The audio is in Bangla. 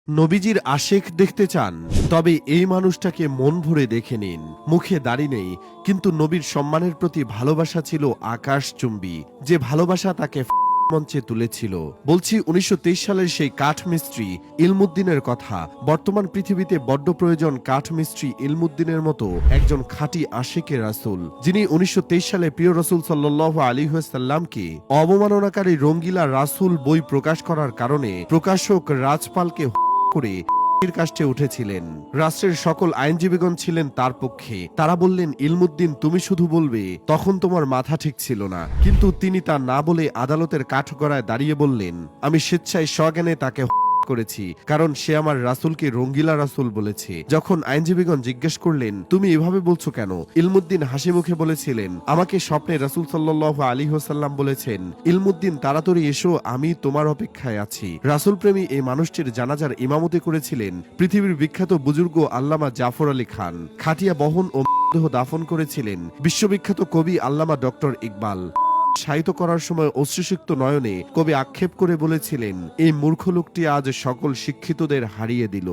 নবীজির আশেক দেখতে চান? তবে এই মানুষটাকে মন ভরে দেখে নিন। মুখে দাড়ি নেই, কিন্তু নবীর সম্মানের প্রতি ভালোবাসা ছিল আকাশচুম্বী। যে ভালোবাসা তাকে মঞ্চে তুলেছিল। বলছি ১৯২৩ সালের সেই কাঠমিস্ত্রি ইলমুদ্দিনের কথা। বর্তমান পৃথিবীতে বড্ড প্রয়োজন কাঠমিস্ত্রি ইলমুদ্দিনের মতো একজন খাঁটি আশেকে রাসূল, যিনি ১৯২৩ সালে প্রিয় রাসূল সাল্লাল্লাহু আলাইহি ওয়াসাল্লামকে অবমাননাকারী রঙ্গিলা রাসূল বই প্রকাশ করার কারণে প্রকাশক রাজপালকে করে কাষ্টে উঠেছিলেন। রাষ্ট্রের সকল আইনজীবীগণ ছিলেন তার পক্ষে। তারা বললেন, ইলমুদ্দিন তুমি শুধু বলবে, তখন তোমার মাথা ঠিক ছিল না। কিন্তু তিনি তা না বলে আদালতের কাঠগড়ায় দাঁড়িয়ে বললেন, আমি স্বেচ্ছায় সজ্ঞানে তাকে করেছি, কারণ সে আমার রাসূলকে রঙ্গিলা রাসূল বলেছে। যখন আইনজীবীগণ জিজ্ঞেস করলেন, তুমি এভাবে বলছো কেন? ইলমুদ্দিন হাসি মুখে বলেছিলেন, আমাকে স্বপ্নে রাসূল সাল্লাল্লাহু আলাইহি ওয়াসাল্লাম বলেছেন, ইলমুদ্দিন তাড়াতাড়ি এসো, আমি তোমার অপেক্ষায় আছি। রাসূল প্রেমী এই মানুষটির জানাজার ইমামতি করেছিলেন পৃথিবীর বিখ্যাত বুজুর্গ আল্লামা জাফর আলী খান। খাটিয়া বহন ও দেহ দাফন করেছিলেন বিশ্ববিখ্যাত কবি আল্লামা ডক্টর ইকবাল। সাহিত্য করার সময় অশ্রুসিক্ত নয়নে কবি আক্ষেপ করে বলেছিলেন, এই মূর্খ লোকটি আজ সকল শিক্ষিতদের হারিয়ে দিল।